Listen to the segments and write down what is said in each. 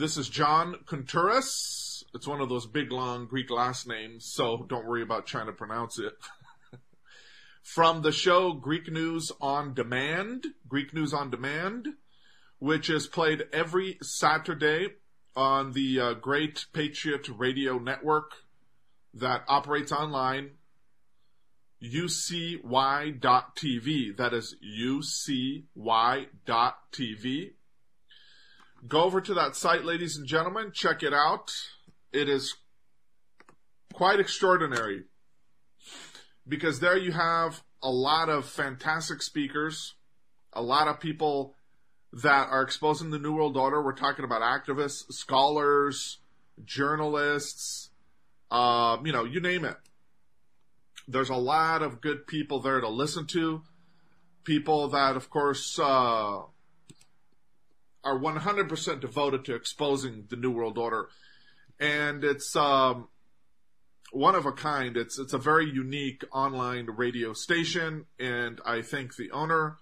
This is John Kontouris. It's one of those big, long Greek last names, so don't worry about trying to pronounce it. From the show Greek News on Demand, which is played every Saturday on the Great Patriot Radio Network that operates online, UCY.TV. That is UCY.TV. Go over to that site, ladies and gentlemen. Check it out. It is quite extraordinary because there you have a lot of fantastic speakers, a lot of people that are exposing the New World Order. We're talking about activists, scholars, journalists, you name it. There's a lot of good people there to listen to. People that, of course, are 100% devoted to exposing the New World Order. And it's one of a kind. It's a very unique online radio station, and I thank the owner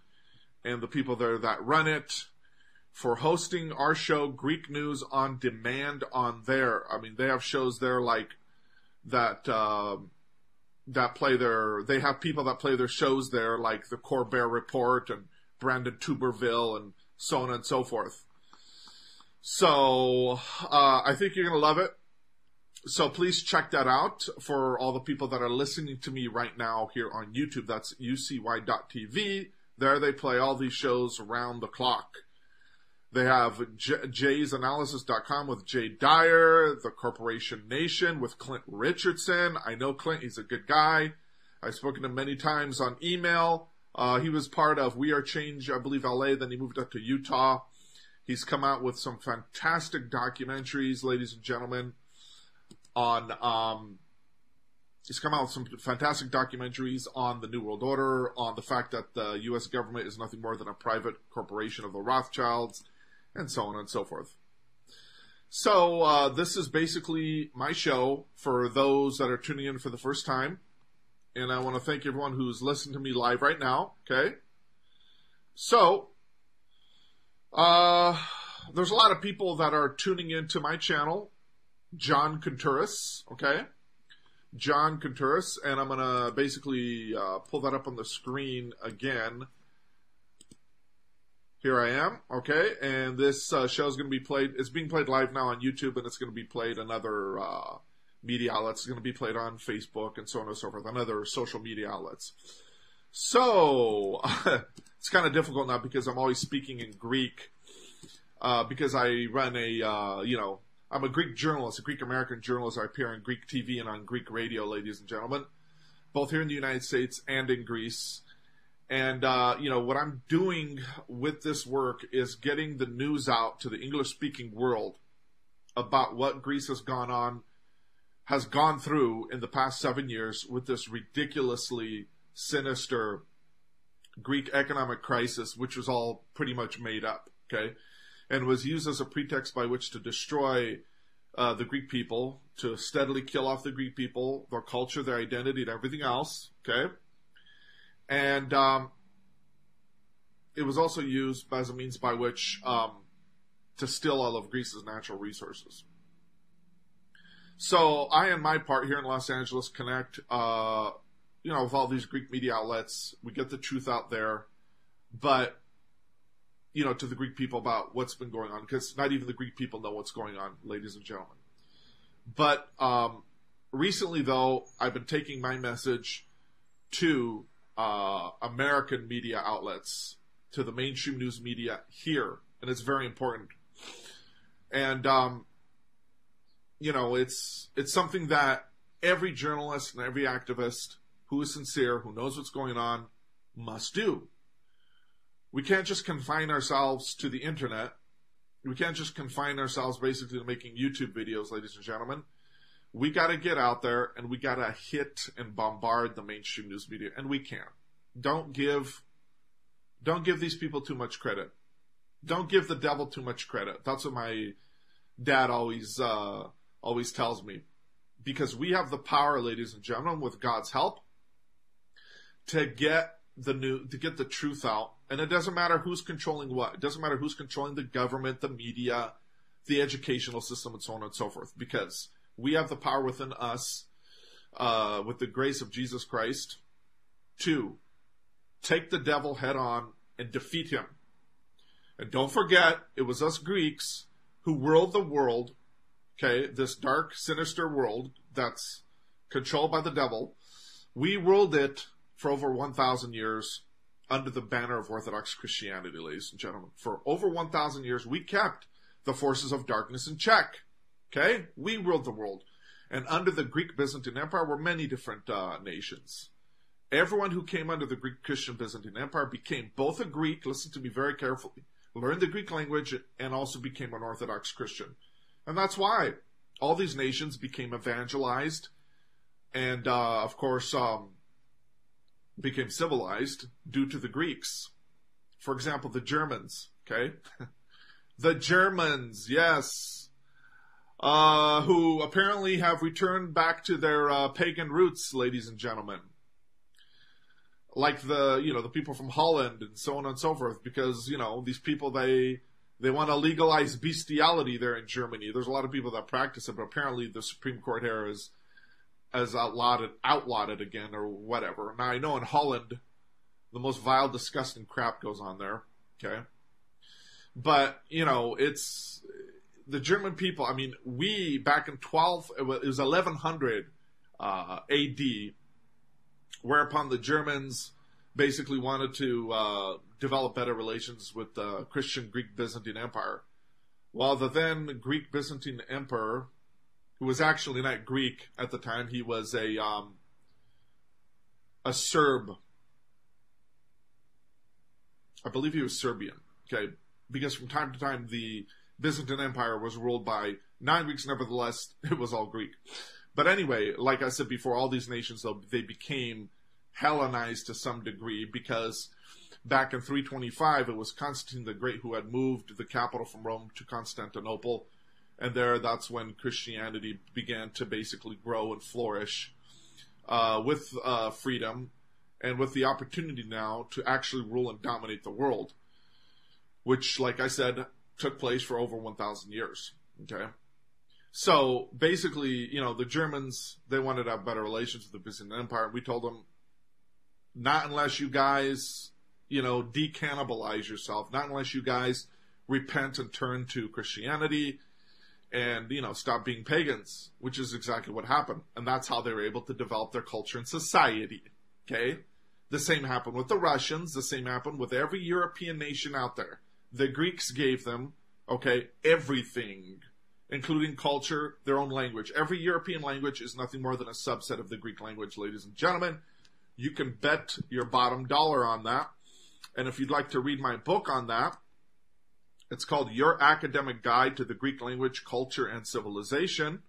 and the people there that run it for hosting our show, Greek News on Demand, on there. I mean, they have shows there like that play they have people that play their shows there, like the Corbett Report and Brandon Tuberville and so on and so forth. So I think you're going to love it. So please check that out for all the people that are listening to me right now here on YouTube. That's UCY.TV. There they play all these shows around the clock. They have jaysanalysis.com with Jay Dyer, The Corporation Nation with Clint Richardson. I know Clint, he's a good guy. I've spoken to him many times on email. He was part of We Are Change, I believe, LA. Then he moved up to Utah. He's come out with some fantastic documentaries, ladies and gentlemen, he's come out with some fantastic documentaries on the New World Order, on the fact that the U.S. government is nothing more than a private corporation of the Rothschilds, and so on and so forth. So this is basically my show for those that are tuning in for the first time. And I want to thank everyone who's listening to me live right now, okay? So, there's a lot of people that are tuning into my channel, John Kontouris, okay? John Kontouris, and I'm going to basically pull that up on the screen again. Here I am, okay? And this show is going to be played, it's being played live now on YouTube, and it's going to be played on other media outlets. It's going to be played on Facebook and so on and so forth, on other social media outlets. So, it's kind of difficult now because I'm always speaking in Greek, because I run I'm a Greek journalist, a Greek-American journalist. I appear on Greek TV and on Greek radio, ladies and gentlemen, both here in the United States and in Greece. And, what I'm doing with this work is getting the news out to the English-speaking world about what Greece has gone through in the past 7 years with this ridiculously sinister Greek economic crisis, which was all pretty much made up, okay? And was used as a pretext by which to destroy the Greek people, to steadily kill off the Greek people, their culture, their identity, and everything else, okay? And it was also used as a means by which to steal all of Greece's natural resources. So I, on my part, here in Los Angeles, connect, with all these Greek media outlets. We get the truth out there, but to the Greek people about what's been going on, because not even the Greek people know what's going on, ladies and gentlemen. But recently, though, I've been taking my message to American media outlets, to the mainstream news media here, and it's very important. And, it's something that every journalist and every activist who is sincere, who knows what's going on, must do. We can't just confine ourselves to the internet. We can't just confine ourselves basically to making YouTube videos, ladies and gentlemen. We got to get out there and we got to hit and bombard the mainstream news media, and we can. Don't give these people too much credit. Don't give the devil too much credit. That's what my dad always tells me. Because we have the power, ladies and gentlemen, with God's help, to get the truth out. And it doesn't matter who's controlling what. It doesn't matter who's controlling the government, the media, the educational system, and so on and so forth, because we have the power within us, with the grace of Jesus Christ, to take the devil head on and defeat him. And don't forget, it was us Greeks who ruled the world, okay, this dark, sinister world that's controlled by the devil. We ruled it for over 1,000 years under the banner of Orthodox Christianity, ladies and gentlemen. For over 1,000 years, we kept the forces of darkness in check. Okay? We ruled the world. And under the Greek Byzantine Empire were many different nations. Everyone who came under the Greek Christian Byzantine Empire became both a Greek, listen to me very carefully, learned the Greek language, and also became an Orthodox Christian. And that's why all these nations became evangelized and, of course, became civilized due to the Greeks. For example, the Germans, okay? The Germans, yes, who apparently have returned back to their pagan roots, ladies and gentlemen. Like the people from Holland and so on and so forth, because, these people, they want to legalize bestiality there in Germany. There's a lot of people that practice it, but apparently the Supreme Court here has outlawed it again or whatever. Now, I know in Holland, the most vile, disgusting crap goes on there, okay? But, it's the German people. I mean, we, back in it was 1100 AD, whereupon the Germans basically wanted to develop better relations with the Christian Greek Byzantine Empire. While the then Greek Byzantine Emperor, who was actually not Greek at the time, he was a Serb. I believe he was Serbian, okay? Because from time to time, the Byzantine Empire was ruled by non-Greeks, nevertheless, it was all Greek. But anyway, like I said before, all these nations, though, they became Hellenized to some degree, because back in 325, it was Constantine the Great who had moved the capital from Rome to Constantinople. And that's when Christianity began to basically grow and flourish with freedom and with the opportunity now to actually rule and dominate the world, which, like I said, took place for over 1,000 years. Okay? So basically, the Germans, they wanted to have better relations with the Byzantine Empire. And we told them, not unless you guys, decannibalize yourself, not unless you guys repent and turn to Christianity and, stop being pagans, which is exactly what happened. And that's how they were able to develop their culture and society. Okay? The same happened with the Russians. The same happened with every European nation out there. The Greeks gave them, okay, everything, including culture, their own language. Every European language is nothing more than a subset of the Greek language, ladies and gentlemen. You can bet your bottom dollar on that. And if you'd like to read my book on that, it's called Your Academic Guide to the Greek Language, Culture, and Civilization.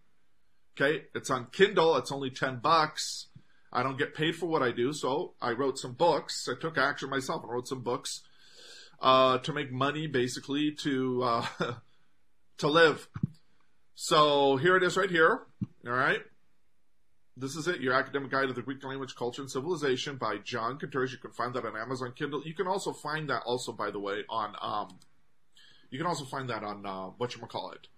Okay, it's on Kindle. It's only $10. I don't get paid for what I do, so I wrote some books. I took action myself and wrote some books to make money, basically, to live. So here it is right here. All right. This is it, Your Academic Guide to the Greek Language, Culture, and Civilization by John Contreras. You can find that on Amazon Kindle. You can also find that also, by the way, on whatchamacallit,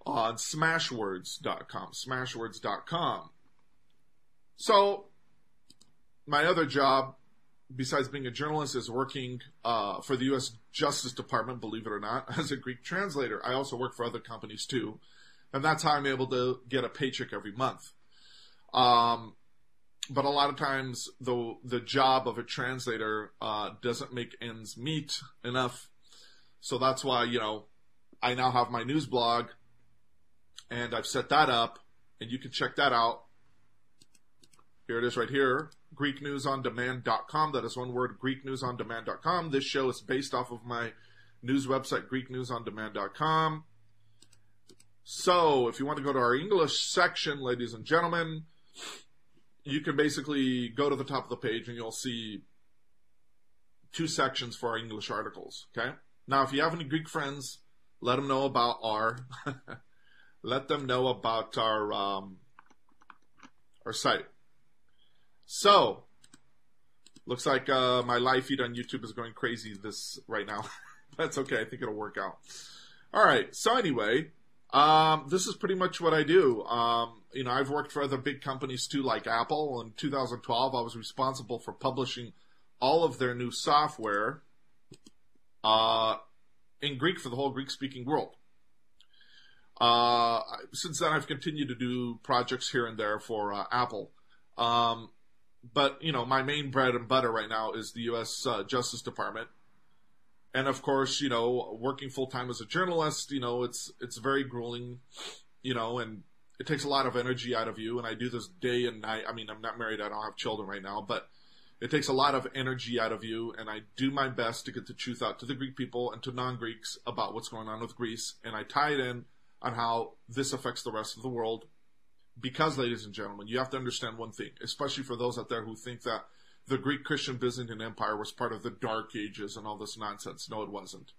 on smashwords.com, smashwords.com. So, my other job, besides being a journalist, is working for the U.S. Justice Department, believe it or not, as a Greek translator. I also work for other companies, too. And that's how I'm able to get a paycheck every month. But a lot of times, the job of a translator doesn't make ends meet enough. So that's why, I now have my news blog, and I've set that up, and you can check that out. Here it is right here, GreekNewsOnDemand.com. That is one word, GreekNewsOnDemand.com. This show is based off of my news website, GreekNewsOnDemand.com. So, if you want to go to our English section, ladies and gentlemen, you can basically go to the top of the page and you'll see 2 sections for our English articles, okay? Now, if you have any Greek friends, let them know about our site. So, looks like my live feed on YouTube is going crazy right now. That's okay. I think it'll work out. All right. So anyway, this is pretty much what I do. I've worked for other big companies too, like Apple. In 2012, I was responsible for publishing all of their new software in Greek for the whole Greek-speaking world. Since then, I've continued to do projects here and there for Apple. But, my main bread and butter right now is the U.S. Justice Department. And, of course, working full-time as a journalist, it's very grueling, and it takes a lot of energy out of you. And I do this day and night. I mean, I'm not married. I don't have children right now. But it takes a lot of energy out of you. And I do my best to get the truth out to the Greek people and to non-Greeks about what's going on with Greece. And I tie it in on how this affects the rest of the world. Because, ladies and gentlemen, you have to understand one thing, especially for those out there who think that the Greek Christian Byzantine Empire was part of the Dark Ages and all this nonsense. No, it wasn't.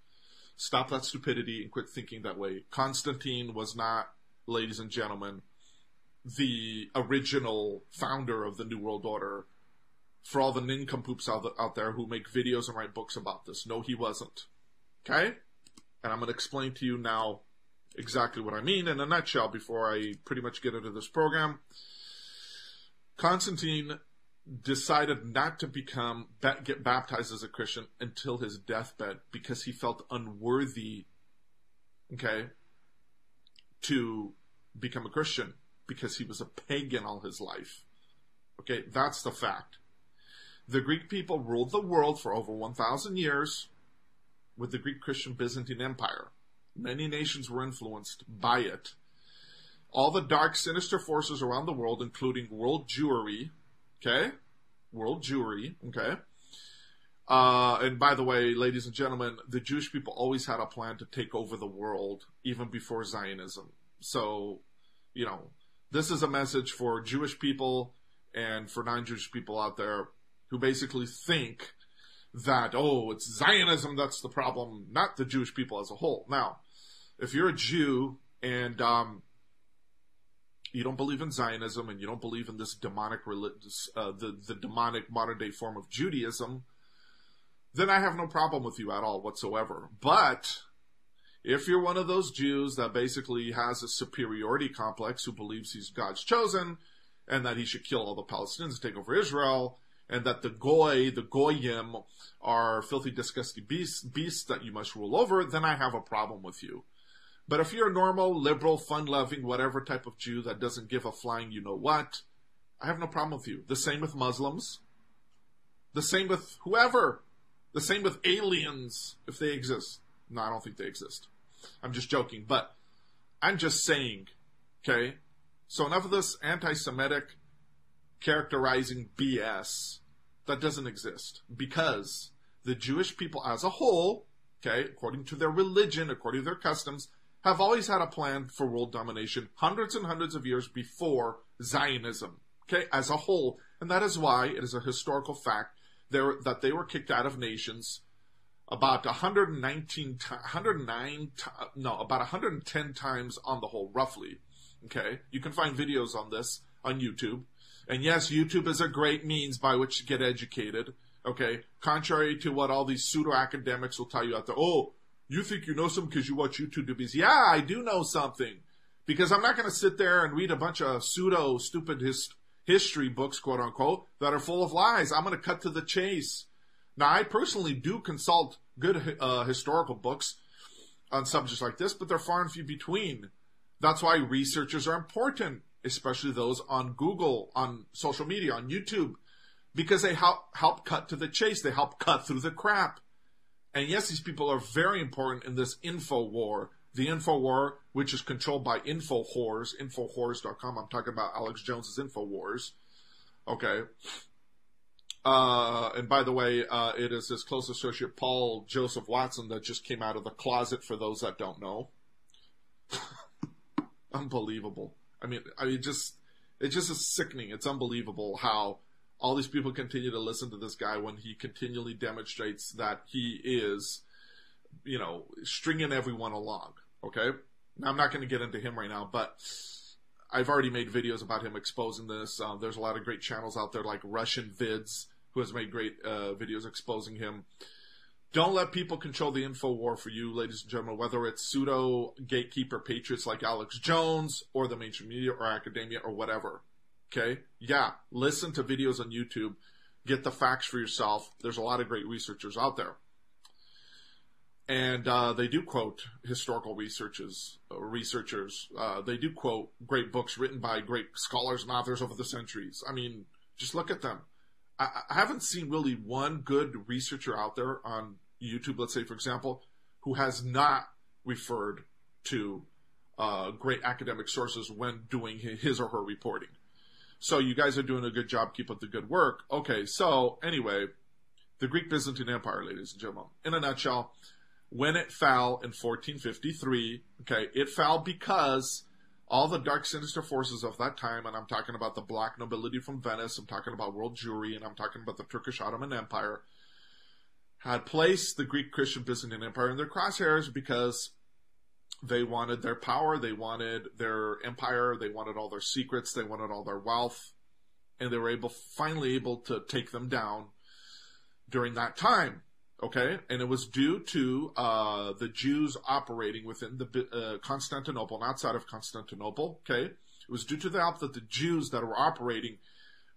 Stop that stupidity and quit thinking that way. Constantine was not, ladies and gentlemen, the original founder of the New World Order. For all the nincompoops out there who make videos and write books about this. No, he wasn't. Okay? And I'm going to explain to you now exactly what I mean in a nutshell before I pretty much get into this program. Constantine decided not to get baptized as a Christian until his deathbed because he felt unworthy, to become a Christian because he was a pagan all his life. Okay, that's the fact. The Greek people ruled the world for over 1,000 years with the Greek Christian Byzantine Empire. Many nations were influenced by it. All the dark, sinister forces around the world, including world Jewry, World Jewry, and by the way, ladies and gentlemen, the Jewish people always had a plan to take over the world, even before Zionism. So, this is a message for Jewish people and for non-Jewish people out there who basically think that, it's Zionism that's the problem, not the Jewish people as a whole. Now, if you're a Jew and you don't believe in Zionism and you don't believe in this demonic the demonic modern day form of Judaism, then I have no problem with you at all whatsoever. But if you're one of those Jews that basically has a superiority complex, who believes he's God's chosen and that he should kill all the Palestinians and take over Israel, and that the goyim, are filthy, disgusting beasts that you must rule over, then I have a problem with you. But if you're a normal, liberal, fun-loving, whatever type of Jew that doesn't give a flying you-know-what, I have no problem with you. The same with Muslims. The same with whoever. The same with aliens, if they exist. No, I don't think they exist. I'm just joking, but I'm just saying, okay? So enough of this anti-Semitic characterizing BS that doesn't exist, because the Jewish people as a whole, according to their religion, according to their customs, have always had a plan for world domination hundreds and hundreds of years before Zionism, as a whole. And that is why it is a historical fact that they were kicked out of nations about 110 times on the whole, roughly. You can find videos on this on YouTube. And yes, YouTube is a great means by which to get educated, contrary to what all these pseudo-academics will tell you out there. Oh, you think you know something because you watch YouTube videos. Yeah, I do know something. Because I'm not going to sit there and read a bunch of pseudo-stupid history books, quote-unquote, that are full of lies. I'm going to cut to the chase. Now, I personally do consult good historical books on subjects like this, but they're far and few between. That's why researchers are important, especially those on Google, on social media, on YouTube, because they help cut to the chase. They help cut through the crap. And yes, these people are very important in this info war. The info war, which is controlled by info whores, infowhores.com. I'm talking about Alex Jones's InfoWars. And by the way, it is his close associate, Paul Joseph Watson, that just came out of the closet, for those that don't know. Unbelievable. I mean, it just is sickening. It's unbelievable how all these people continue to listen to this guy when he continually demonstrates that he is, stringing everyone along. Now, I'm not going to get into him right now, but I've already made videos about him exposing this. There's a lot of great channels out there like Russian Vids, who has made great videos exposing him. Don't let people control the info war for you, ladies and gentlemen, whether it's pseudo gatekeeper patriots like Alex Jones or the mainstream media or academia or whatever. Okay? Yeah, listen to videos on YouTube. Get the facts for yourself. There's a lot of great researchers out there. And they do quote historical researchers. They do quote great books written by great scholars and authors over the centuries. I mean, just look at them. I haven't seen really one good researcher out there on YouTube, let's say, for example, who has not referred to great academic sources when doing his or her reporting. So you guys are doing a good job. Keep up the good work. Okay, so anyway, the Greek Byzantine Empire, ladies and gentlemen, in a nutshell, when it fell in 1453, okay, it fell because all the dark, sinister forces of that time, and I'm talking about the black nobility from Venice, I'm talking about world Jewry, and I'm talking about the Turkish Ottoman Empire, had placed the Greek Christian Byzantine Empire in their crosshairs because they wanted their power, they wanted their empire, they wanted all their secrets, they wanted all their wealth, and they were finally able to take them down during that time. Okay, and it was due to the Jews operating within the Constantinople and outside of Constantinople. Okay, it was due to the help that the Jews that were operating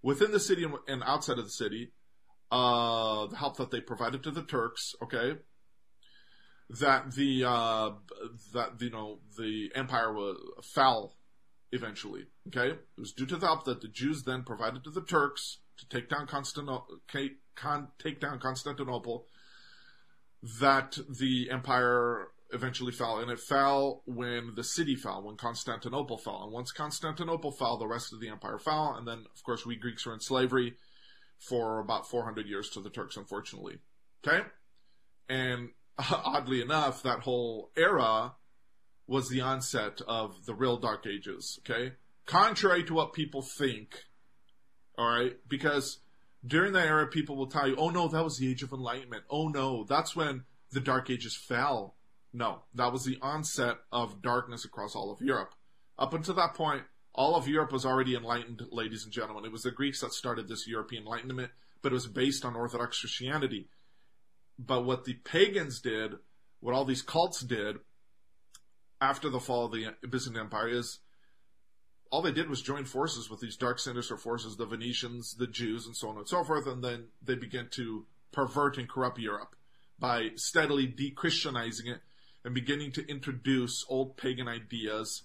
within the city and outside of the city, the help that they provided to the Turks. Okay, that the empire fell eventually. Okay, it was due to the help that the Jews then provided to the Turks to take down Constantinople. That the empire eventually fell, and it fell when the city fell, when Constantinople fell. And once Constantinople fell, the rest of the empire fell, and then, of course, we Greeks were in slavery for about 400 years to the Turks, unfortunately. Okay? And oddly enough, that whole era was the onset of the real Dark Ages, okay? Contrary to what people think, all right? Because during that era, people will tell you, oh no, that was the Age of Enlightenment. Oh no, that's when the Dark Ages fell. No, that was the onset of darkness across all of Europe. Up until that point, all of Europe was already enlightened, ladies and gentlemen. It was the Greeks that started this European Enlightenment, but it was based on Orthodox Christianity. But what the pagans did, what all these cults did, after the fall of the Byzantine Empire is, all they did was join forces with these dark, sinister forces, the Venetians, the Jews, and so on and so forth, and then they began to pervert and corrupt Europe by steadily de-Christianizing it and beginning to introduce old pagan ideas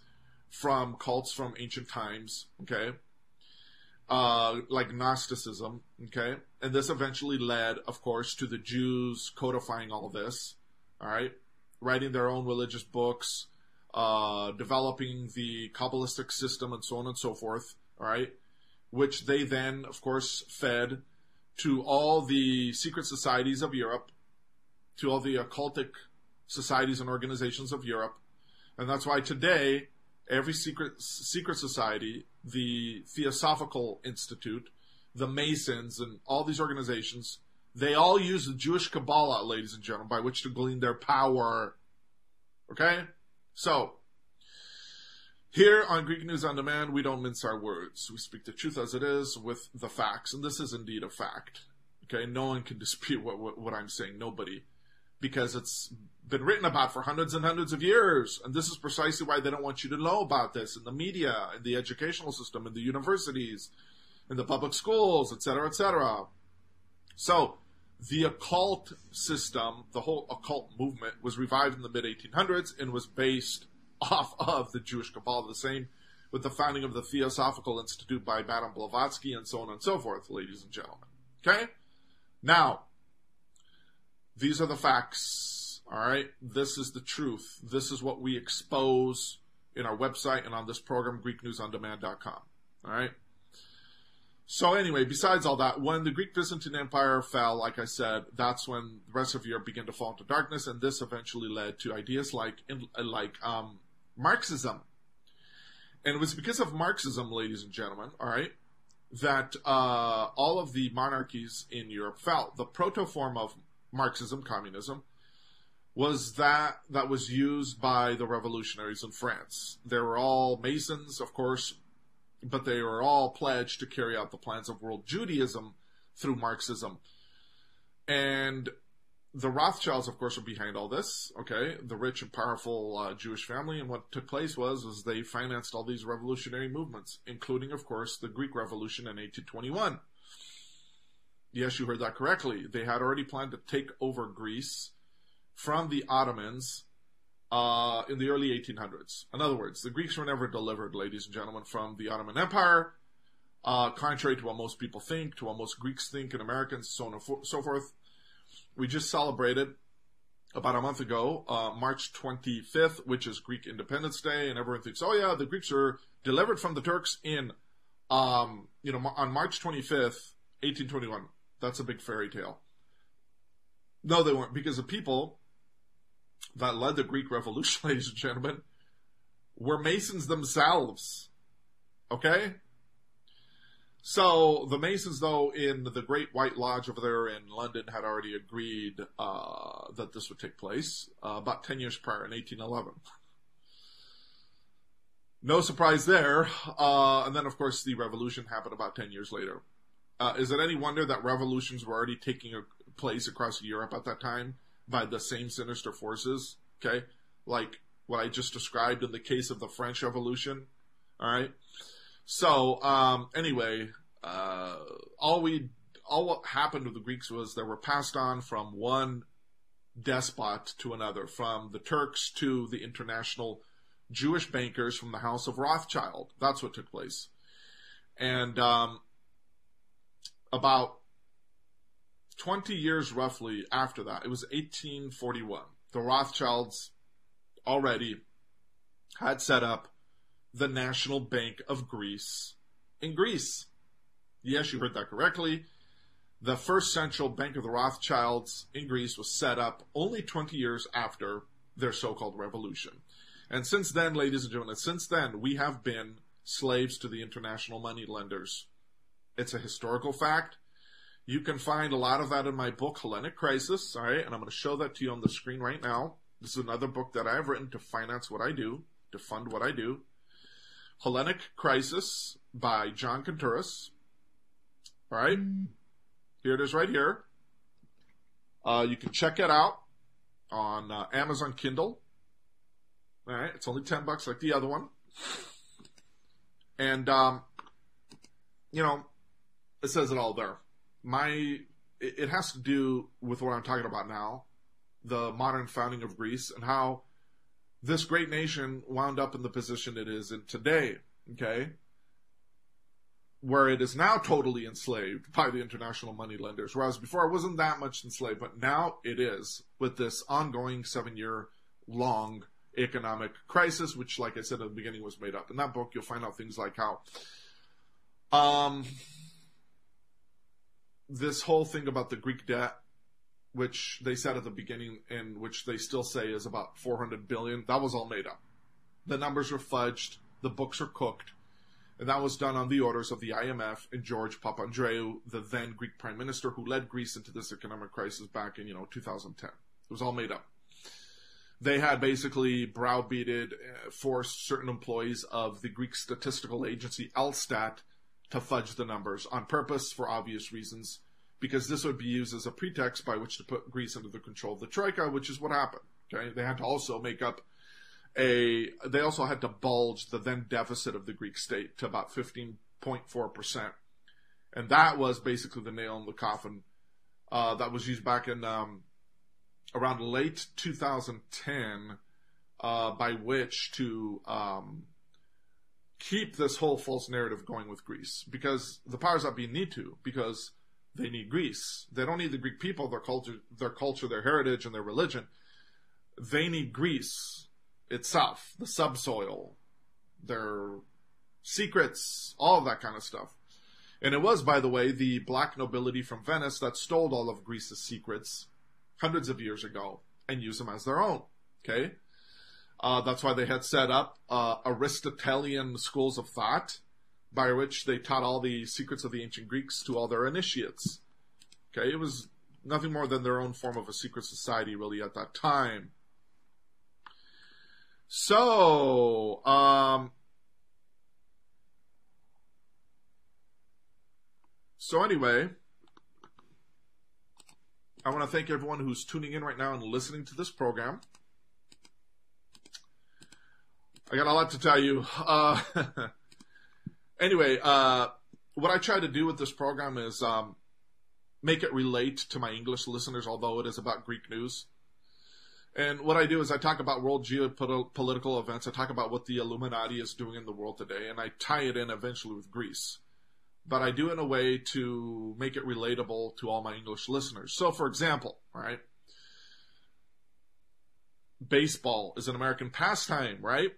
from cults from ancient times, okay, like Gnosticism, okay, and this eventually led, of course, to the Jews codifying all of this, all right, writing their own religious books, developing the Kabbalistic system and so on and so forth, all right, which they then, of course, fed to all the secret societies of Europe, to all the occultic societies and organizations of Europe, and that's why today, every secret society, the Theosophical Institute, the Masons, and all these organizations, they all use the Jewish Kabbalah, ladies and gentlemen, by which to glean their power, okay? So, here on Greek News on Demand, we don't mince our words. We speak the truth as it is with the facts, and this is indeed a fact. Okay, no one can dispute what I'm saying, nobody, because it's been written about for hundreds and hundreds of years, and this is precisely why they don't want you to know about this in the media, in the educational system, in the universities, in the public schools, etc., etc. So, the occult system, the whole occult movement, was revived in the mid-1800s and was based off of the Jewish Kabbalah. The same with the founding of the Theosophical Institute by Madame Blavatsky and so on and so forth, ladies and gentlemen. Okay? Now, these are the facts, all right? This is the truth. This is what we expose in our website and on this program, GreekNewsOnDemand.com, all right? So anyway, besides all that, when the Greek Byzantine Empire fell, like I said, that's when the rest of Europe began to fall into darkness, and this eventually led to ideas like Marxism. And it was because of Marxism, ladies and gentlemen, all right, that all of the monarchies in Europe fell. The proto-form of Marxism, communism, was that was used by the revolutionaries in France. They were all Masons, of course, but they were all pledged to carry out the plans of world Judaism through Marxism. And the Rothschilds, of course, are behind all this, okay? The rich and powerful Jewish family. And what took place was they financed all these revolutionary movements, including, of course, the Greek Revolution in 1821. Yes, you heard that correctly. They had already planned to take over Greece from the Ottomans in the early 1800s. In other words, the Greeks were never delivered, ladies and gentlemen, from the Ottoman Empire, contrary to what most people think, to what most Greeks think and Americans, so on and so forth. We just celebrated about a month ago, March 25th, which is Greek Independence Day, and everyone thinks, oh yeah, the Greeks were delivered from the Turks in, on March 25th, 1821. That's a big fairy tale. No, they weren't, because the people that led the Greek Revolution, ladies and gentlemen, were Masons themselves. Okay? So, the Masons, though, in the Great White Lodge over there in London had already agreed that this would take place about 10 years prior, in 1811. No surprise there. And then, of course, the revolution happened about 10 years later. Is it any wonder that revolutions were already taking place across Europe at that time by the same sinister forces? Okay? Like what I just described in the case of the French Revolution. All right? So, anyway, all what happened to the Greeks was they were passed on from one despot to another, from the Turks to the international Jewish bankers from the House of Rothschild. That's what took place. And about 20 years roughly after that, it was 1841, the Rothschilds already had set up the National Bank of Greece in Greece. Yes, you heard that correctly. The first central bank of the Rothschilds in Greece was set up only 20 years after their so-called revolution. And since then, ladies and gentlemen, we have been slaves to the international money lenders. It's a historical fact. You can find a lot of that in my book, Hellenic Crisis, all right? And I'm going to show that to you on the screen right now. This is another book that I have written to finance what I do, to fund what I do. Hellenic Crisis by John Conturas. All right? Here it is right here. You can check it out on Amazon Kindle. All right? It's only $10 like the other one. And, it says it all there. It has to do with what I'm talking about now, the modern founding of Greece, and how this great nation wound up in the position it is in today, okay? Where it is now totally enslaved by the international money lenders, whereas before it wasn't that much enslaved, but now it is, with this ongoing 7-year-long economic crisis, which, like I said at the beginning, was made up. In that book, you'll find out things like how this whole thing about the Greek debt, which they said at the beginning and which they still say is about 400 billion, that was all made up. The numbers were fudged, the books are cooked, and that was done on the orders of the IMF and George Papandreou, the then Greek prime minister who led Greece into this economic crisis back in, 2010. It was all made up. They had basically browbeated, forced certain employees of the Greek statistical agency Elstat to fudge the numbers on purpose for obvious reasons, because this would be used as a pretext by which to put Greece under the control of the Troika, which is what happened. Okay, they had to also they also had to bulge the then deficit of the Greek state to about 15.4%. And that was basically the nail in the coffin that was used back in around late 2010 by which to keep this whole false narrative going with Greece. Because the powers that be need to, because they need Greece. They don't need the Greek people, their culture, their heritage, and their religion. They need Greece itself, the subsoil, their secrets, all of that kind of stuff. And it was, by the way, the black nobility from Venice that stole all of Greece's secrets hundreds of years ago and used them as their own. Okay? That's why they had set up Aristotelian schools of thought, by which they taught all the secrets of the ancient Greeks to all their initiates. Okay? It was nothing more than their own form of a secret society, really, at that time. So, anyway, I want to thank everyone who's tuning in right now and listening to this program. I got a lot to tell you. Anyway, what I try to do with this program is make it relate to my English listeners, although it is about Greek news. And what I do is I talk about world geopolitical events. I talk about what the Illuminati is doing in the world today, and I tie it in eventually with Greece. But I do it in a way to make it relatable to all my English listeners. So, for example, right, baseball is an American pastime, right?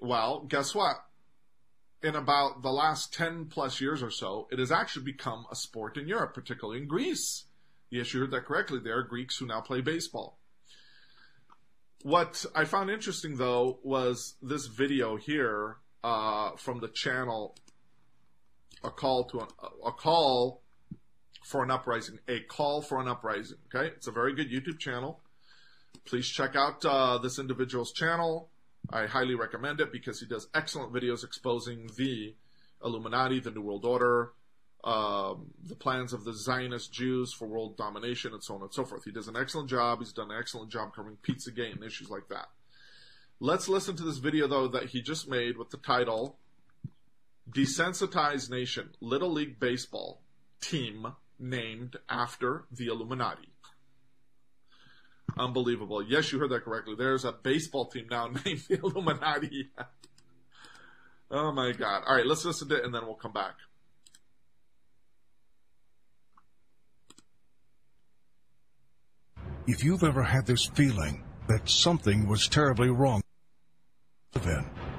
Well, guess what? In about the last 10 plus years or so, it has actually become a sport in Europe, particularly in Greece. Yes, you heard that correctly. There are Greeks who now play baseball. What I found interesting, though, was this video here from the channel, A Call for an Uprising. Okay? It's a very good YouTube channel. Please check out this individual's channel. I highly recommend it because he does excellent videos exposing the Illuminati, the New World Order, the plans of the Zionist Jews for world domination, and so on and so forth. He does an excellent job. He's done an excellent job covering Pizzagate and issues like that. Let's listen to this video, though, that he just made with the title, Desensitized Nation, Little League Baseball Team Named After the Illuminati. Unbelievable. Yes, you heard that correctly. There's a baseball team now named the Illuminati. Oh my God. All right, let's listen to it and then we'll come back. If you've ever had this feeling that something was terribly wrong,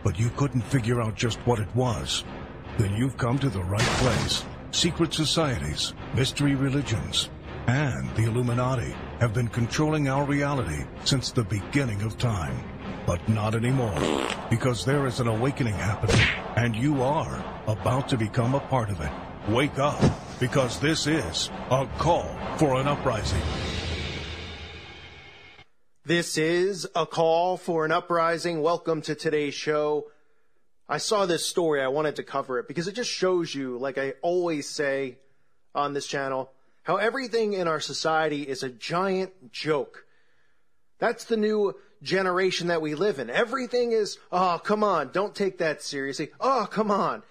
but you couldn't figure out just what it was, then you've come to the right place. Secret societies, mystery religions, and the Illuminati have been controlling our reality since the beginning of time. But not anymore, because there is an awakening happening, and you are about to become a part of it. Wake up, because this is A Call for an Uprising. This is A Call for an Uprising. Welcome to today's show. I saw this story. I wanted to cover it because it just shows you, like I always say on this channel, how everything in our society is a giant joke. That's the new generation that we live in. Everything is, oh, come on, don't take that seriously. Oh, come on.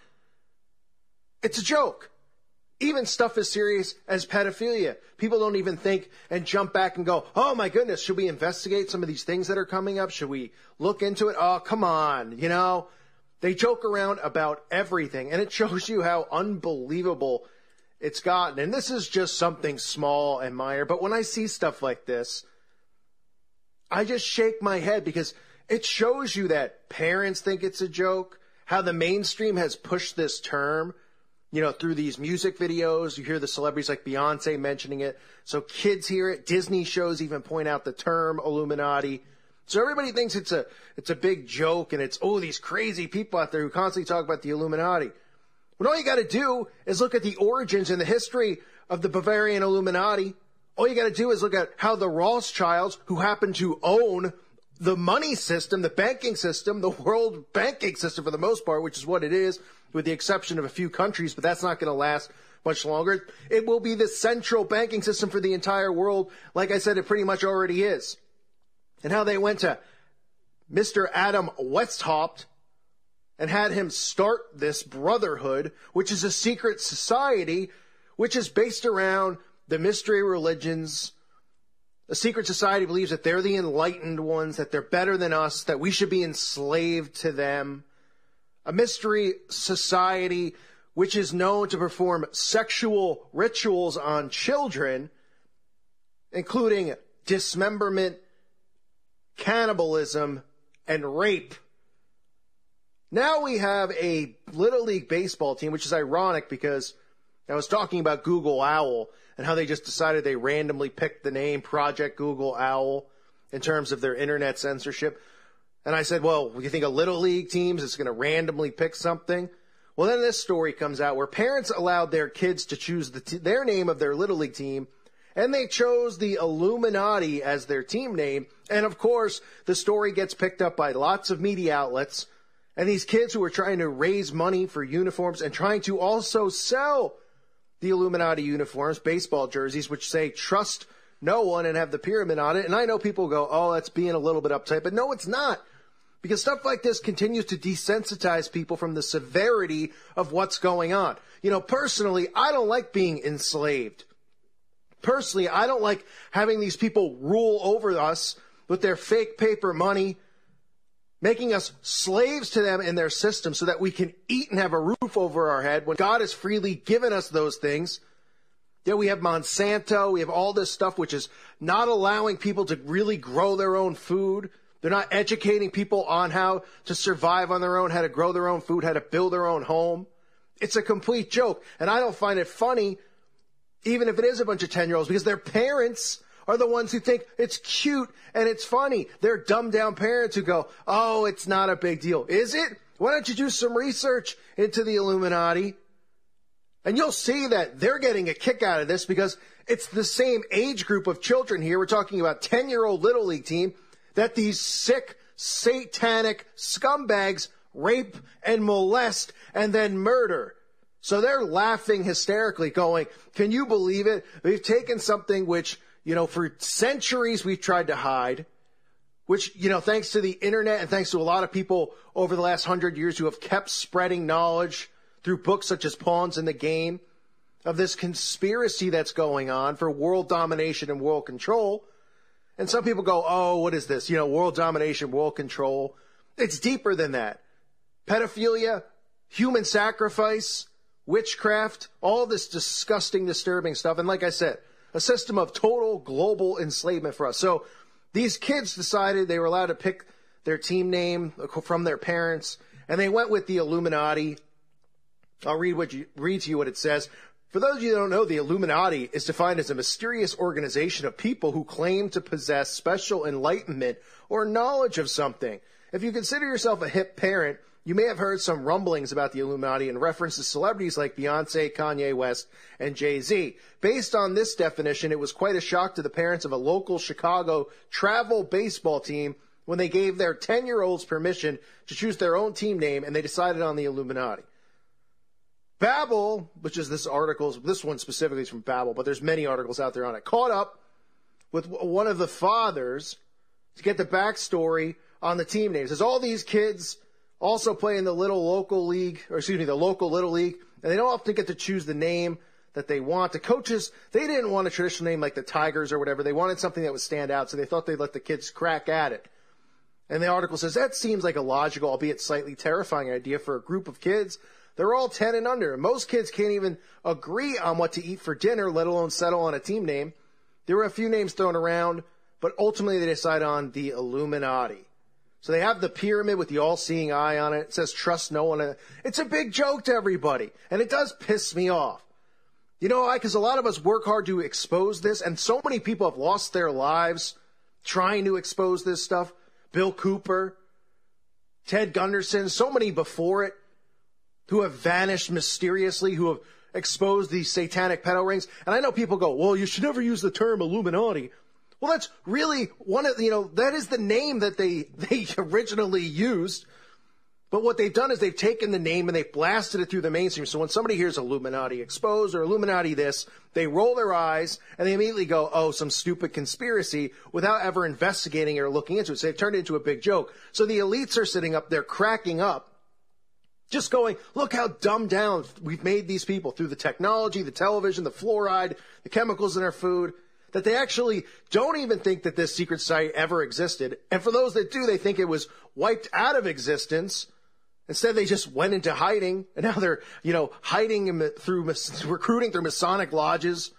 It's a joke. Even stuff as serious as pedophilia. People don't even think and jump back and go, oh my goodness, should we investigate some of these things that are coming up? Should we look into it? Oh, come on, you know? They joke around about everything, and it shows you how unbelievable it's gotten. And this is just something small and minor, but when I see stuff like this, I just shake my head because it shows you that parents think it's a joke, how the mainstream has pushed this term, you know, through these music videos. You hear the celebrities like Beyonce mentioning it. So kids hear it. Disney shows even point out the term Illuminati. So everybody thinks it's a big joke and it's, oh, these crazy people out there who constantly talk about the Illuminati. When all you got to do is look at the origins and the history of the Bavarian Illuminati. All you got to do is look at how the Rothschilds, who happen to own the money system, the banking system, the world banking system for the most part, which is what it is, with the exception of a few countries, but that's not going to last much longer. It will be the central banking system for the entire world. Like I said, it pretty much already is. And how they went to Mr. Adam Weishaupt and had him start this brotherhood, which is a secret society, which is based around the mystery religions. A secret society believes that they're the enlightened ones, that they're better than us, that we should be enslaved to them. A mystery society which is known to perform sexual rituals on children, including dismemberment, cannibalism, and rape. Now we have a Little League baseball team, which is ironic because I was talking about Google Owl and how they just decided they randomly picked the name Project Google Owl in terms of their internet censorship. And I said, well, you think a Little League teams is going to randomly pick something? Well, then this story comes out where parents allowed their kids to choose their name of their Little League team, and they chose the Illuminati as their team name. And, of course, the story gets picked up by lots of media outlets. And these kids who are trying to raise money for uniforms and trying to also sell the Illuminati uniforms, baseball jerseys, which say, trust no one and have the pyramid on it. And I know people go, oh, that's being a little bit uptight, but no, it's not. Because stuff like this continues to desensitize people from the severity of what's going on. Personally, I don't like being enslaved. Personally, I don't like having these people rule over us with their fake paper money, making us slaves to them in their system so that we can eat and have a roof over our head when God has freely given us those things. Yeah, we have Monsanto, we have all this stuff which is not allowing people to really grow their own food. They're not educating people on how to survive on their own, how to grow their own food, how to build their own home. It's a complete joke. And I don't find it funny, even if it is a bunch of 10-year-olds, because their parents are the ones who think it's cute and it's funny. They're dumbed down parents who go, oh, it's not a big deal. Is it? Why don't you do some research into the Illuminati? And you'll see that they're getting a kick out of this because it's the same age group of children here. We're talking about 10-year-old Little League team that these sick, satanic scumbags rape and molest and then murder. So they're laughing hysterically going, can you believe it? We've taken something which, for centuries we've tried to hide, which, thanks to the internet and thanks to a lot of people over the last 100 years who have kept spreading knowledge through books such as Pawns in the Game of this conspiracy that's going on for world domination and world control. And some people go, oh, what is this? World domination, world control. It's deeper than that. Pedophilia, human sacrifice, witchcraft, all this disgusting, disturbing stuff. And like I said, a system of total global enslavement for us. So these kids decided they were allowed to pick their team name from their parents, and they went with the Illuminati. I'll read to you what it says. For those of you who don't know, the Illuminati is defined as a mysterious organization of people who claim to possess special enlightenment or knowledge of something. If you consider yourself a hip parent, you may have heard some rumblings about the Illuminati in reference to celebrities like Beyonce, Kanye West, and Jay-Z. Based on this definition, it was quite a shock to the parents of a local Chicago travel baseball team when they gave their 10-year-olds permission to choose their own team name, and they decided on the Illuminati. Babbel, which is this one specifically is from Babbel, but there's many articles out there on it, caught up with one of the fathers to get the backstory on the team names. There's all these kids also play in the local Little League, and they don't often get to choose the name that they want. The coaches, they didn't want a traditional name like the Tigers or whatever. They wanted something that would stand out, so they thought they'd let the kids crack at it. And the article says, that seems like a logical, albeit slightly terrifying idea for a group of kids. They're all 10 and under. Most kids can't even agree on what to eat for dinner, let alone settle on a team name. There were a few names thrown around, but ultimately they decide on the Illuminati. So they have the pyramid with the all-seeing eye on it. It says, trust no one. It's a big joke to everybody, and it does piss me off. You know why? Because a lot of us work hard to expose this, and so many people have lost their lives trying to expose this stuff. Bill Cooper, Ted Gunderson, so many before it, who have vanished mysteriously, who have exposed these satanic pedo rings. And I know people go, well, you should never use the term Illuminati. Well, that's really that is the name that they originally used. But what they've done is they've taken the name and they've blasted it through the mainstream. So when somebody hears Illuminati exposed or Illuminati this, they roll their eyes and they immediately go, oh, some stupid conspiracy, without ever investigating it or looking into it. So they've turned it into a big joke. So the elites are sitting up there cracking up, just going, look how dumbed down we've made these people through the technology, the television, the fluoride, the chemicals in our food, that they actually don't even think that this secret society ever existed. And for those that do, they think it was wiped out of existence. Instead, they just went into hiding, and now they're, hiding through recruiting through Masonic lodges.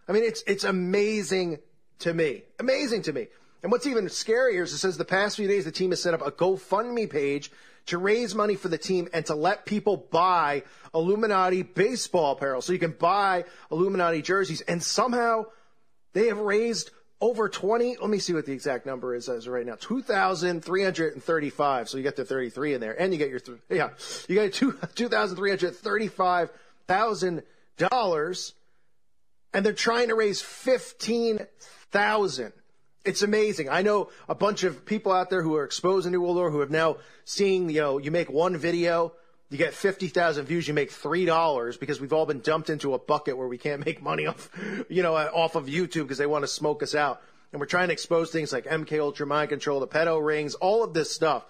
I mean, it's amazing to me. Amazing to me. And what's even scarier is it says the past few days, the team has set up a GoFundMe page to raise money for the team and to let people buy Illuminati baseball apparel. So you can buy Illuminati jerseys. And somehow they have raised over let me see what the exact number is as of right now, $2,335. So you get the 33 in there, and you get you got $2,335,000, and they're trying to raise $15,000. It's amazing. I know a bunch of people out there who are exposed to New World Order who have now seen, you make one video you get 50,000 views, you make $3 because we've all been dumped into a bucket where we can't make money off, off of YouTube because they want to smoke us out. And we're trying to expose things like MK Ultra Mind Control, the pedo rings, all of this stuff.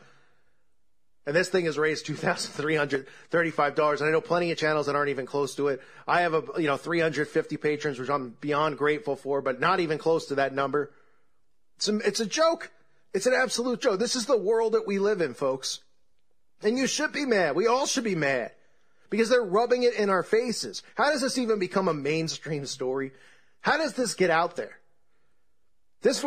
And this thing has raised $2,335. And I know plenty of channels that aren't even close to it. I have 350 patrons, which I'm beyond grateful for, but not even close to that number. It's a joke. It's an absolute joke. This is the world that we live in, folks. And you should be mad. We all should be mad because they're rubbing it in our faces. How does this even become a mainstream story? How does this get out there? This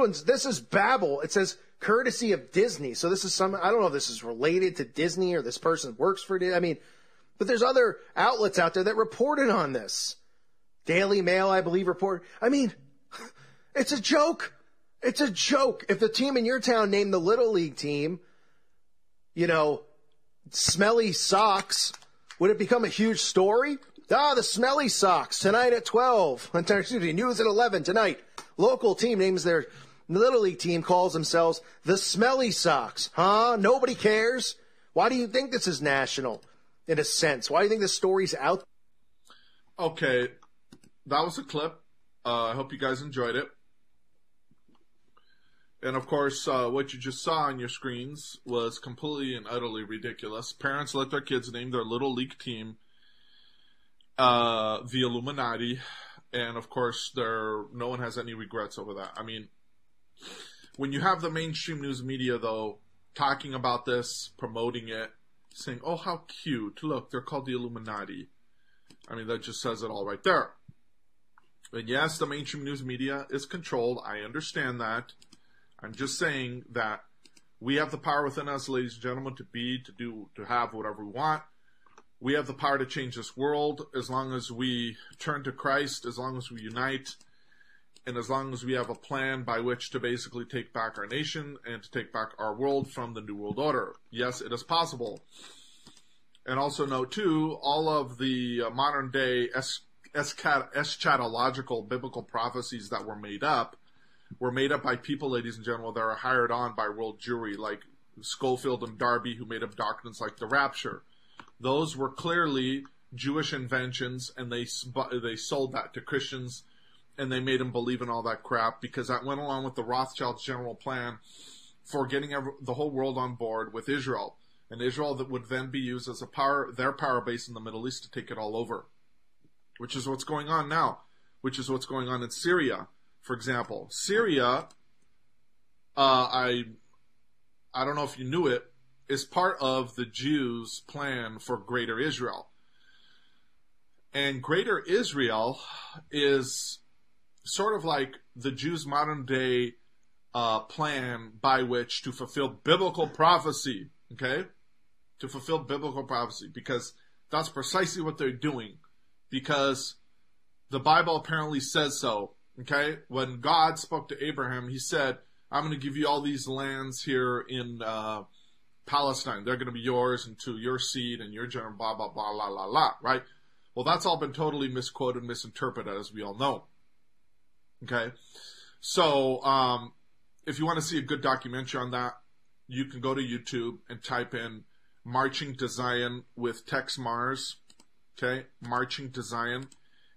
is babble. It says courtesy of Disney. So this is I don't know if this is related to Disney or this person works for Disney. But there's other outlets out there that reported on this. Daily Mail, I believe, reported. It's a joke. It's a joke. If the team in your town named the Little League team, Smelly Socks, would it become a huge story? The Smelly Socks tonight at 12. Excuse me, news at 11 tonight. Local team names their Little League team, calls themselves the Smelly Socks. Huh? Nobody cares? Why do you think this is national, in a sense? Why do you think this story's out? Okay, that was a clip. I hope you guys enjoyed it. And of course, what you just saw on your screens was completely and utterly ridiculous. Parents let their kids name their Little League team the Illuminati. And of course, no one has any regrets over that. When you have the mainstream news media, though, talking about this, promoting it, saying, oh, how cute. Look, they're called the Illuminati. That just says it all right there. And yes, the mainstream news media is controlled. I understand that. I'm just saying that we have the power within us, ladies and gentlemen, to have whatever we want. We have the power to change this world as long as we turn to Christ, as long as we unite, and as long as we have a plan by which to basically take back our nation and to take back our world from the New World Order. Yes, it is possible. And also note, too, all of the modern-day eschatological biblical prophecies that were made up by people, ladies and gentlemen, that are hired on by world Jewry, like Schofield and Darby, who made up doctrines like the rapture. Those were clearly Jewish inventions, and they sold that to Christians, and they made them believe in all that crap, because that went along with the Rothschilds' general plan for getting the whole world on board with Israel. And Israel that would then be used as their power base in the Middle East to take it all over. Which is what's going on now. Which is what's going on in Syria. For example, Syria, I don't know if you knew it, is part of the Jews' plan for Greater Israel. And Greater Israel is sort of like the Jews' modern-day plan by which to fulfill biblical prophecy, okay? To fulfill biblical prophecy, because that's precisely what they're doing. Because the Bible apparently says so. Okay, when God spoke to Abraham, he said, I'm going to give you all these lands here in Palestine. They're going to be yours and to your seed and your general blah, blah, blah, la, la, la, right? Well, that's all been totally misquoted, misinterpreted, as we all know. Okay, so if you want to see a good documentary on that, you can go to YouTube and type in Marching to Zion with Tex Mars. Okay, Marching to Zion.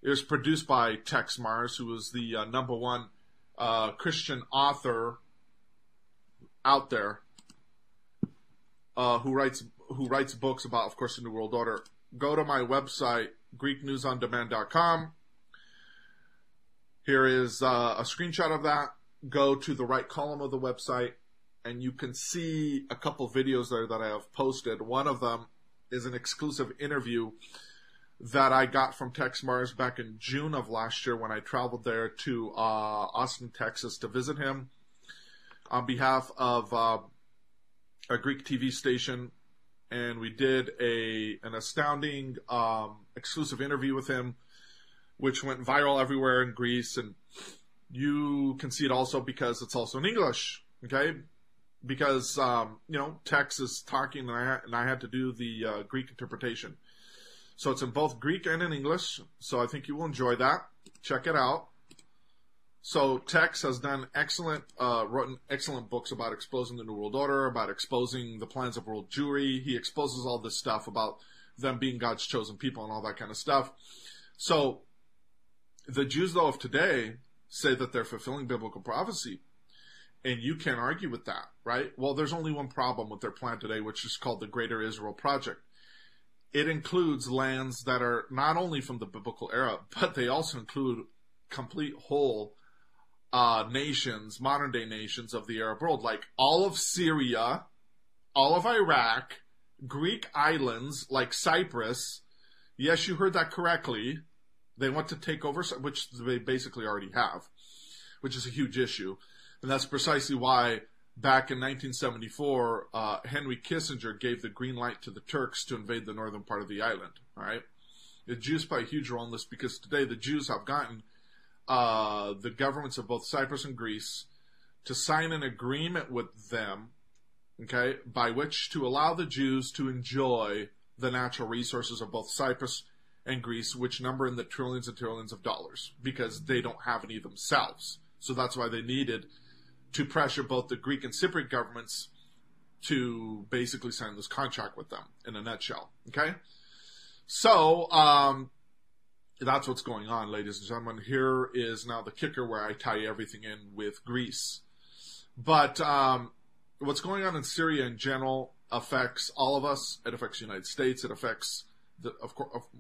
It was produced by Tex Mars, who was the number one Christian author out there, who writes books about, of course, the New World Order. Go to my website, GreekNewsOnDemand.com. Here is a screenshot of that. Go to the right column of the website, and you can see a couple videos there that I have posted. One of them is an exclusive interview that I got from Tex Mars back in June of last year when I traveled there to Austin, Texas to visit him on behalf of a Greek TV station. And we did an astounding exclusive interview with him, which went viral everywhere in Greece. And you can see it also because it's also in English, okay? Because, Tex is talking and I had to do the Greek interpretation. So it's in both Greek and in English. So I think you will enjoy that. Check it out. So Tex has done written excellent books about exposing the New World Order, about exposing the plans of world Jewry. He exposes all this stuff about them being God's chosen people and all that kind of stuff. So the Jews, though, of today say that they're fulfilling biblical prophecy. And you can't argue with that, right? Well, there's only one problem with their plan today, which is called the Greater Israel Project. It includes lands that are not only from the biblical era, but they also include complete whole nations, modern day nations of the Arab world, like all of Syria, all of Iraq, Greek islands like Cyprus. Yes, you heard that correctly. They want to take over, which they basically already have, which is a huge issue. And that's precisely why back in 1974, Henry Kissinger gave the green light to the Turks to invade the northern part of the island. All right. The Jews play a huge role in this because today the Jews have gotten the governments of both Cyprus and Greece to sign an agreement with them, okay, by which to allow the Jews to enjoy the natural resources of both Cyprus and Greece, which number in the trillions and trillions of dollars, because they don't have any themselves. So that's why they needed to pressure both the Greek and Cypriot governments to basically sign this contract with them, in a nutshell. Okay? So, that's what's going on, ladies and gentlemen. Here is now the kicker where I tie everything in with Greece. But what's going on in Syria in general affects all of us. It affects the United States. It affects,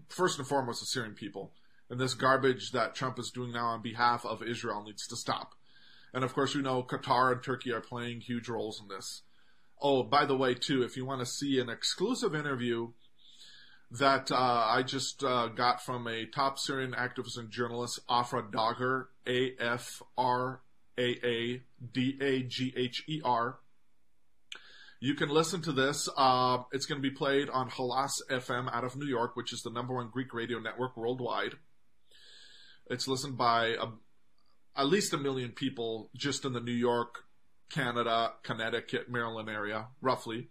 first and foremost, the Syrian people. And this garbage that Trump is doing now on behalf of Israel needs to stop. And of course, we know Qatar and Turkey are playing huge roles in this. Oh, by the way, too, if you want to see an exclusive interview that I just got from a top Syrian activist and journalist, Afra Dagher, Afraadaagher. You can listen to this. It's going to be played on Halas FM out of New York, which is the #1 Greek radio network worldwide. It's listened by at least 1 million people just in the New York, Canada, Connecticut, Maryland area, roughly.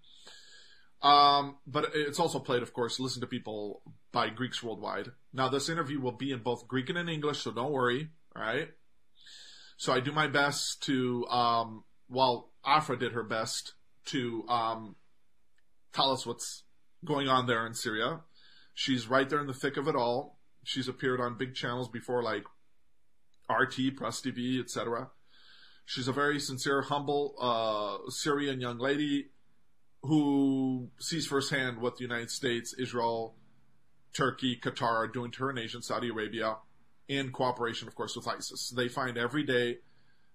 But it's also played, of course, listened to people by Greeks worldwide. Now, this interview will be in both Greek and in English, so don't worry, all right? So I do my best to, Afra did her best to tell us what's going on there in Syria. She's right there in the thick of it all. She's appeared on big channels before, like RT, Press TV, etc. She's a very sincere, humble Syrian young lady who sees firsthand what the United States, Israel, Turkey, Qatar are doing to her nation, Saudi Arabia, in cooperation, of course, with ISIS. They find every day